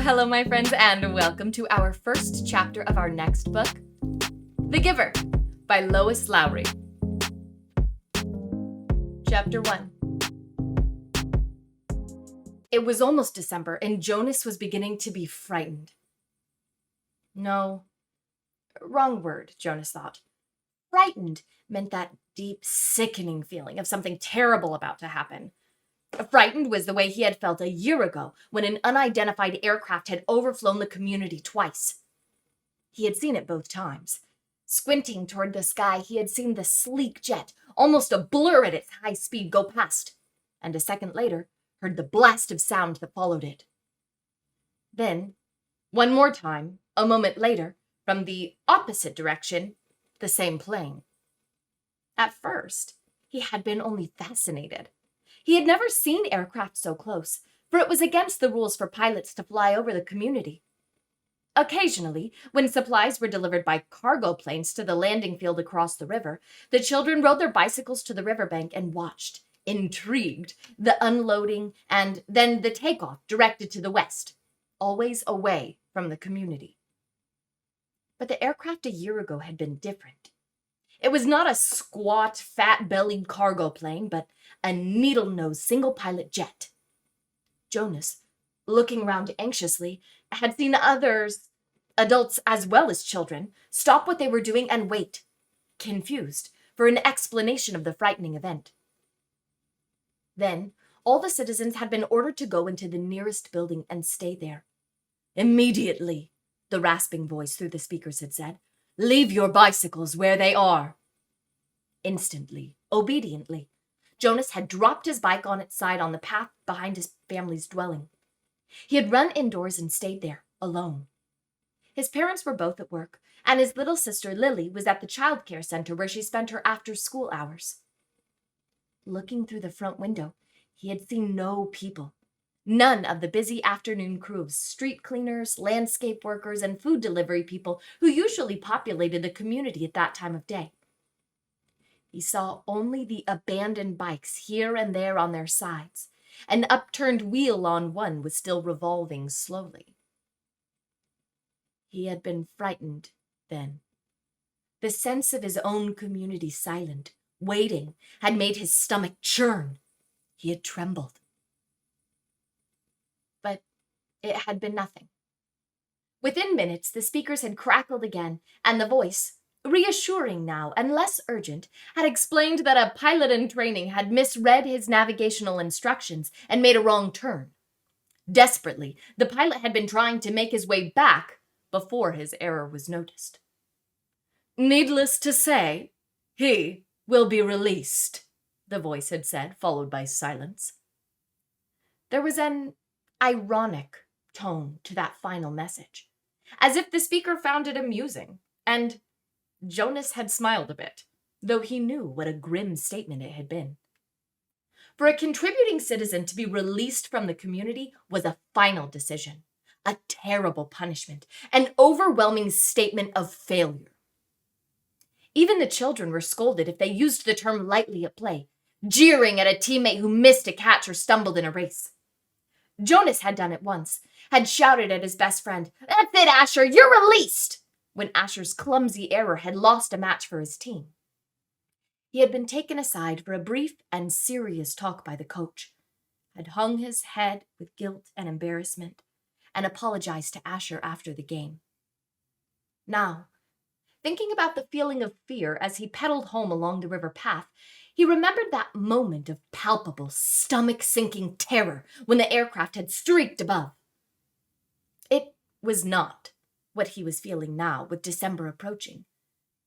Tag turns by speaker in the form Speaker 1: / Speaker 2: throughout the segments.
Speaker 1: Hello, my friends, and welcome to our first chapter of our next book, The Giver by Lois Lowry. Chapter 1. It was almost December, and Jonas was beginning to be frightened. No, wrong word, Jonas thought. Frightened meant that deep, sickening feeling of something terrible about to happen. Frightened was the way he had felt a year ago when an unidentified aircraft had overflown the community twice. He had seen it both times. Squinting toward the sky, he had seen the sleek jet, almost a blur at its high speed, go past, and a second later, heard the blast of sound that followed it. Then, one more time, a moment later, from the opposite direction, the same plane. At first, he had been only fascinated. He had never seen aircraft so close, for it was against the rules for pilots to fly over the community. Occasionally, when supplies were delivered by cargo planes to the landing field across the river, the children rode their bicycles to the riverbank and watched, intrigued, the unloading and then the takeoff directed to the west, always away from the community. But the aircraft a year ago had been different. It was not a squat, fat-bellied cargo plane, but a needle-nosed single-pilot jet. Jonas, looking around anxiously, had seen others, adults as well as children, stop what they were doing and wait, confused, for an explanation of the frightening event. Then, all the citizens had been ordered to go into the nearest building and stay there. "Immediately," the rasping voice through the speakers had said. "Leave your bicycles where they are." Instantly, obediently, Jonas had dropped his bike on its side on the path behind his family's dwelling. He had run indoors and stayed there, alone. His parents were both at work, and his little sister Lily was at the child care center where she spent her after-school hours. Looking through the front window, he had seen no people. None of the busy afternoon crews, street cleaners, landscape workers, and food delivery people who usually populated the community at that time of day. He saw only the abandoned bikes here and there on their sides. An upturned wheel on one was still revolving slowly. He had been frightened then. The sense of his own community silent, waiting, had made his stomach churn. He had trembled. But it had been nothing. Within minutes, the speakers had crackled again, and the voice, reassuring now and less urgent, had explained that a pilot in training had misread his navigational instructions and made a wrong turn. Desperately, the pilot had been trying to make his way back before his error was noticed. "Needless to say, he will be released," the voice had said, followed by silence. There was an ironic tone to that final message, as if the speaker found it amusing, and Jonas had smiled a bit, though he knew what a grim statement it had been. For a contributing citizen to be released from the community was a final decision, a terrible punishment, an overwhelming statement of failure. Even the children were scolded if they used the term lightly at play, jeering at a teammate who missed a catch or stumbled in a race. Jonas had done it once, had shouted at his best friend, "That's it, Asher, you're released!" when Asher's clumsy error had lost a match for his team. He had been taken aside for a brief and serious talk by the coach, had hung his head with guilt and embarrassment, and apologized to Asher after the game. Now, thinking about the feeling of fear as he pedaled home along the river path, he remembered that moment of palpable, stomach-sinking terror when the aircraft had streaked above. It was not what he was feeling now with December approaching.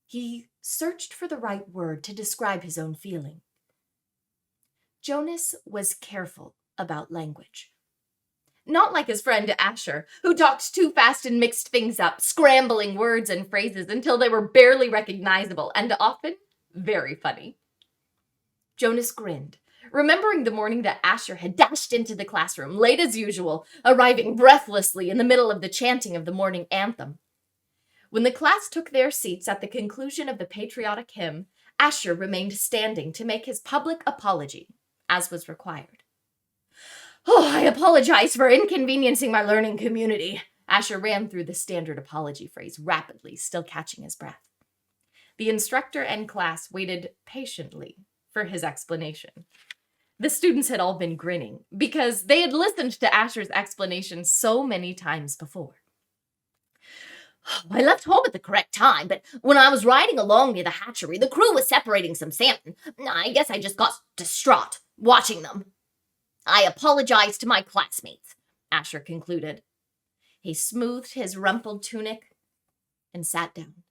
Speaker 1: He searched for the right word to describe his own feeling. Jonas was careful about language. Not like his friend Asher, who talked too fast and mixed things up, scrambling words and phrases until they were barely recognizable and often very funny. Jonas grinned, remembering the morning that Asher had dashed into the classroom, late as usual, arriving breathlessly in the middle of the chanting of the morning anthem. When the class took their seats at the conclusion of the patriotic hymn, Asher remained standing to make his public apology, as was required. Oh, I apologize for inconveniencing my learning community. Asher ran through the standard apology phrase rapidly, still catching his breath. The instructor and class waited patiently for his explanation. The students had all been grinning because they had listened to Asher's explanation so many times before. I left home at the correct time, but when I was riding along near the hatchery, the crew was separating some salmon. I guess I just got distraught watching them. I apologized to my classmates, Asher concluded. He smoothed his rumpled tunic and sat down.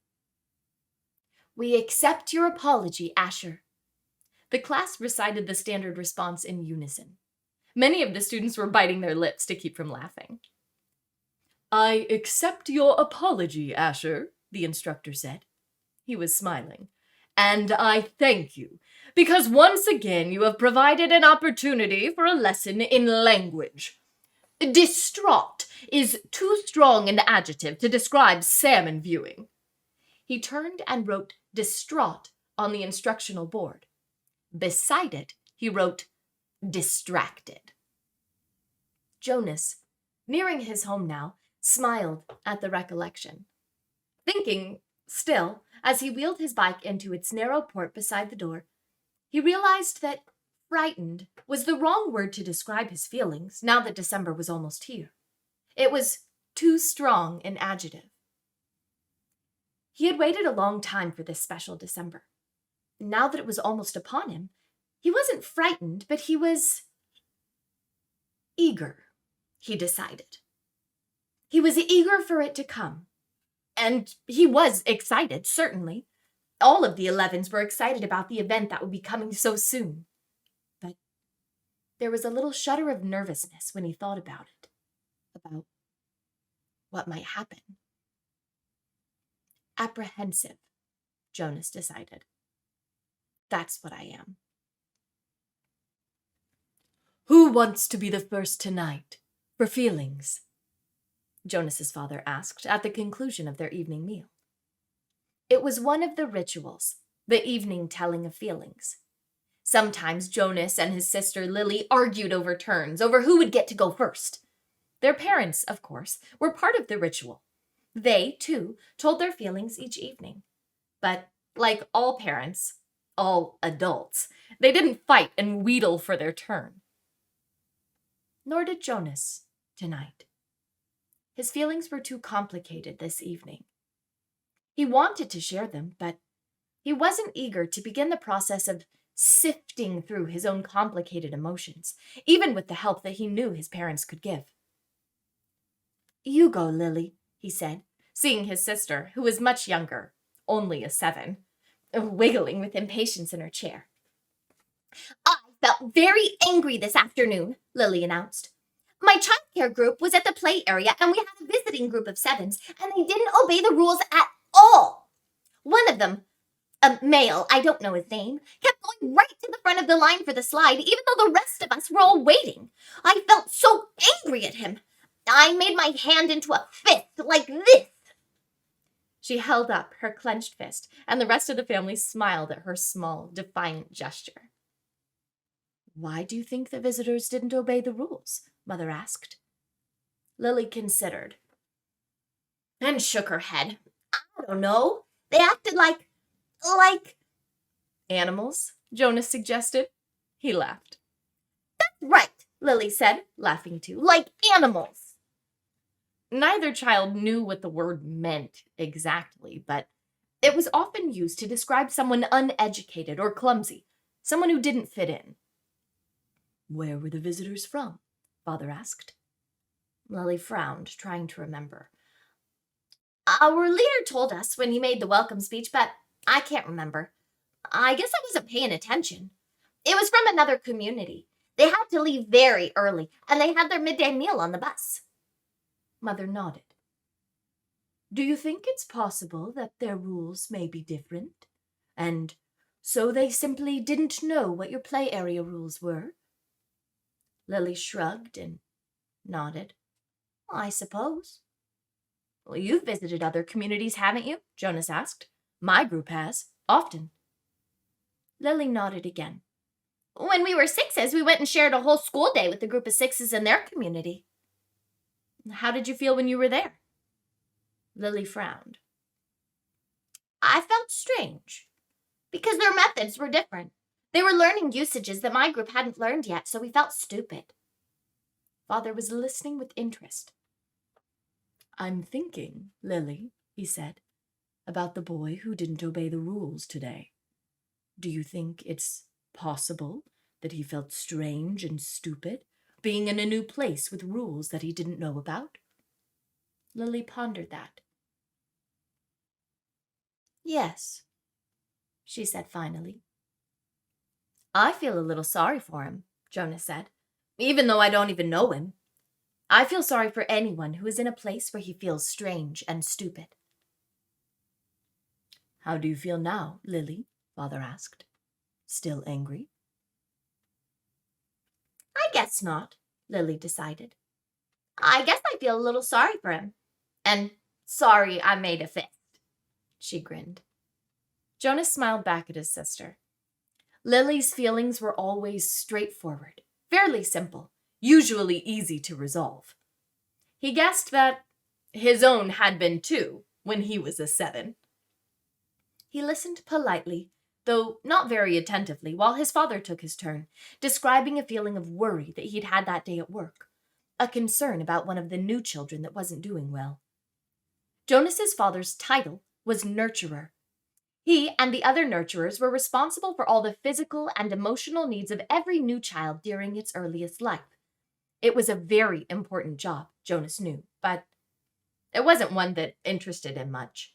Speaker 1: We accept your apology, Asher. The class recited the standard response in unison. Many of the students were biting their lips to keep from laughing. I accept your apology, Asher, the instructor said. He was smiling. And I thank you, because once again you have provided an opportunity for a lesson in language. Distraught is too strong an adjective to describe salmon viewing. He turned and wrote distraught on the instructional board. Beside it, he wrote distracted. Jonas, nearing his home now, smiled at the recollection. Thinking, still, as he wheeled his bike into its narrow port beside the door, he realized that frightened was the wrong word to describe his feelings now that December was almost here. It was too strong an adjective. He had waited a long time for this special December. Now that it was almost upon him, he wasn't frightened, but he was eager, he decided. He was eager for it to come. And he was excited, certainly. All of the 11s were excited about the event that would be coming so soon. But there was a little shudder of nervousness when he thought about it, about what might happen. Apprehensive, Jonas decided. That's what I am. Who wants to be the first tonight for feelings? Jonas'S father asked at the conclusion of their evening meal. It was one of the rituals, the evening telling of feelings. Sometimes Jonas and his sister Lily argued over turns, over who would get to go first. Their parents, of course, were part of the ritual. They, too, told their feelings each evening. But, like all parents, all adults, they didn't fight and wheedle for their turn. Nor did Jonas tonight. His feelings were too complicated this evening. He wanted to share them, but he wasn't eager to begin the process of sifting through his own complicated emotions, even with the help that he knew his parents could give. You go, Lily, he said, seeing his sister, who was much younger, only a 7, wiggling with impatience in her chair. I felt very angry this afternoon, Lily announced. My childcare group was at the play area, and we had a visiting group of 7s, and they didn't obey the rules at all. One of them, a male, I don't know his name, kept going right to the front of the line for the slide, even though the rest of us were all waiting. I felt so angry at him. I made my hand into a fist like this. She held up her clenched fist, and the rest of the family smiled at her small, defiant gesture. Why do you think the visitors didn't obey the rules? Mother asked. Lily considered and shook her head. I don't know. They acted like animals, Jonas suggested. He laughed. That's right, Lily said, laughing too. Like animals. Neither child knew what the word meant exactly, but it was often used to describe someone uneducated or clumsy, someone who didn't fit in. Where were the visitors from? Father asked. Lily frowned, trying to remember. Our leader told us when he made the welcome speech, but I can't remember. I guess I wasn't paying attention. It was from another community. They had to leave very early, and they had their midday meal on the bus. Mother nodded. Do you think it's possible that their rules may be different? And so they simply didn't know what your play area rules were? Lily shrugged and nodded. I suppose. Well, you've visited other communities, haven't you? Jonas asked. My group has, often. Lily nodded again. When we were sixes, we went and shared a whole school day with a group of sixes in their community. How did you feel when you were there? Lily frowned. I felt strange, because their methods were different. They were learning usages that my group hadn't learned yet, so we felt stupid. Father was listening with interest. I'm thinking, Lily, he said, about the boy who didn't obey the rules today. Do you think it's possible that he felt strange and stupid, being in a new place with rules that he didn't know about? Lily pondered that. Yes, she said finally. I feel a little sorry for him, Jonas said, even though I don't even know him. I feel sorry for anyone who is in a place where he feels strange and stupid. How do you feel now, Lily? Father asked. Still angry? I guess not, Lily decided. I guess I feel a little sorry for him. And sorry I made a fist. She grinned. Jonas smiled back at his sister. Lily's feelings were always straightforward, fairly simple, usually easy to resolve. He guessed that his own had been too when he was a 7. He listened politely, though not very attentively, while his father took his turn, describing a feeling of worry that he'd had that day at work, a concern about one of the new children that wasn't doing well. Jonas's father's title was nurturer. He and the other nurturers were responsible for all the physical and emotional needs of every new child during its earliest life. It was a very important job, Jonas knew, but it wasn't one that interested him much.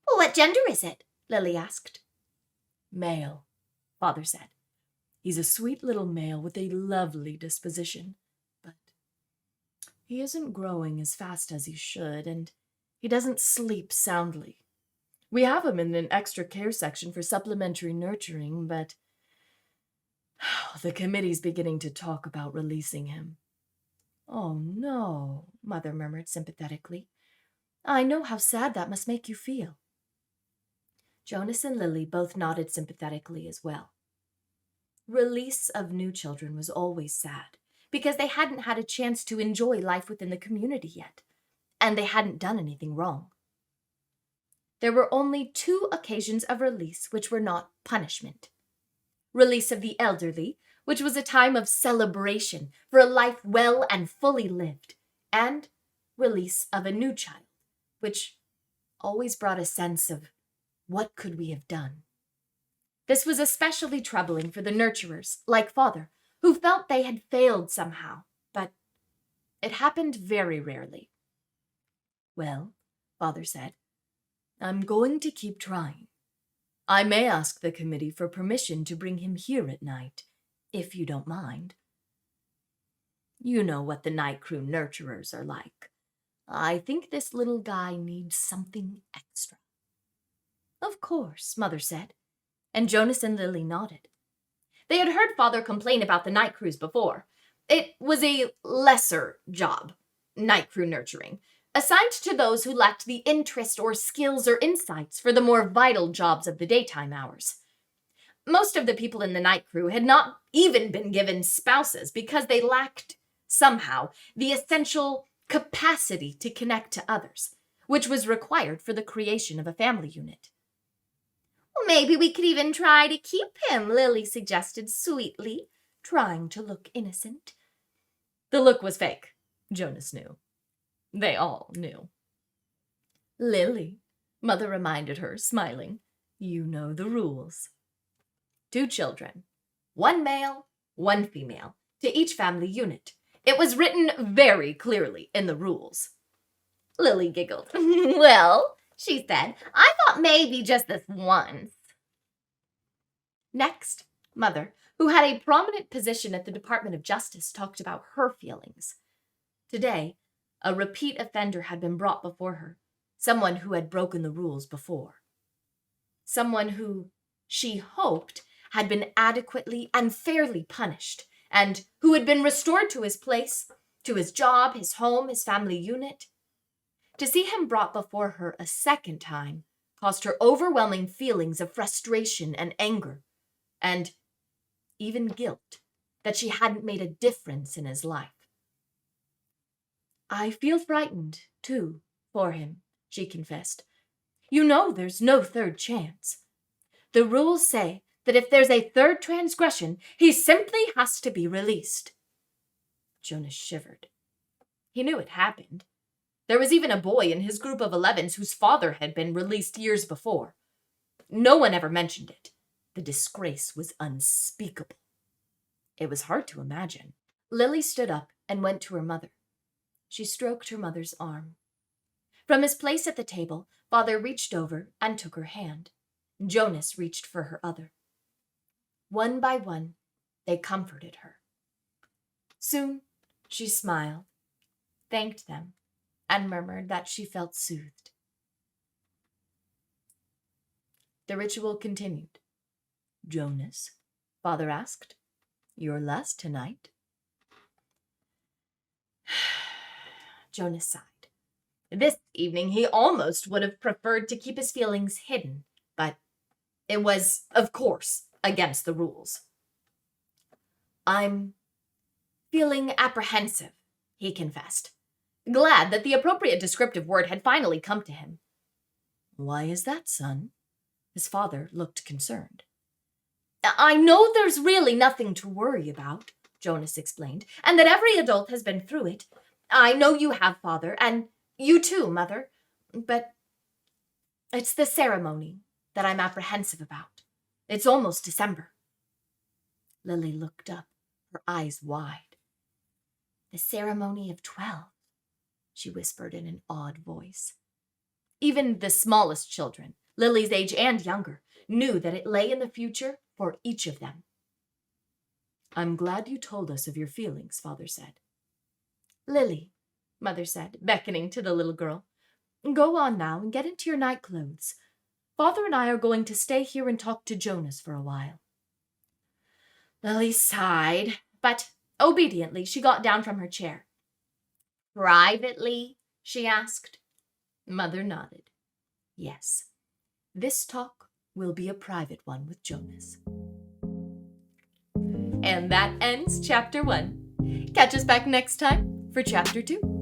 Speaker 1: Well, what gender is it? Lily asked. Male, Father said. He's a sweet little male with a lovely disposition, but he isn't growing as fast as he should, and he doesn't sleep soundly. We have him in an extra care section for supplementary nurturing, but the committee's beginning to talk about releasing him. Oh, no, Mother murmured sympathetically. I know how sad that must make you feel. Jonas and Lily both nodded sympathetically as well. Release of new children was always sad, because they hadn't had a chance to enjoy life within the community yet, and they hadn't done anything wrong. There were only 2 occasions of release which were not punishment. Release of the elderly, which was a time of celebration for a life well and fully lived, and release of a new child, which always brought a sense of what could we have done. This was especially troubling for the nurturers, like Father, who felt they had failed somehow, but it happened very rarely. Well, Father said, I'm going to keep trying. I may ask the committee for permission to bring him here at night, if you don't mind. You know what the night crew nurturers are like. I think this little guy needs something extra. Of course, Mother said, and Jonas and Lily nodded. They had heard Father complain about the night crews before. It was a lesser job, night crew nurturing, assigned to those who lacked the interest or skills or insights for the more vital jobs of the daytime hours. Most of the people in the night crew had not even been given spouses because they lacked, somehow, the essential capacity to connect to others, which was required for the creation of a family unit. Well, maybe we could even try to keep him, Lily suggested sweetly, trying to look innocent. The look was fake, Jonas knew. They all knew. Lily, Mother reminded her, smiling, you know the rules. 2 children, 1 male, 1 female, to each family unit. It was written very clearly in the rules. Lily giggled. Well, she said, I thought maybe just this once. Next, Mother, who had a prominent position at the Department of Justice, talked about her feelings. Today, a repeat offender had been brought before her, someone who had broken the rules before. Someone who, she hoped, had been adequately and fairly punished, and who had been restored to his place, to his job, his home, his family unit. To see him brought before her a second time caused her overwhelming feelings of frustration and anger, and even guilt, that she hadn't made a difference in his life. I feel frightened, too, for him, she confessed. You know there's no third chance. The rules say that if there's a third transgression, he simply has to be released. Jonas shivered. He knew it happened. There was even a boy in his group of 11s whose father had been released years before. No one ever mentioned it. The disgrace was unspeakable. It was hard to imagine. Lily stood up and went to her mother. She stroked her mother's arm. From his place at the table, Father reached over and took her hand. Jonas reached for her other. One by one, they comforted her. Soon, she smiled, thanked them, and murmured that she felt soothed. The ritual continued. Jonas, Father asked, your last tonight? Jonas sighed. This evening he almost would have preferred to keep his feelings hidden, but it was, of course, against the rules. I'm feeling apprehensive, he confessed, glad that the appropriate descriptive word had finally come to him. Why is that, son? His father looked concerned. I know there's really nothing to worry about, Jonas explained, and that every adult has been through it. I know you have, Father, and you too, Mother, but it's the ceremony that I'm apprehensive about. It's almost December. Lily looked up, her eyes wide. The ceremony of 12, she whispered in an odd voice. Even the smallest children, Lily's age and younger, knew that it lay in the future for each of them. I'm glad you told us of your feelings, Father said. Lily, Mother said, beckoning to the little girl, go on now and get into your night clothes. Father and I are going to stay here and talk to Jonas for a while. Lily sighed, but obediently she got down from her chair. Privately? She asked. Mother nodded. Yes, this talk will be a private one with Jonas. And that ends Chapter 1. Catch us back next time for Chapter 2.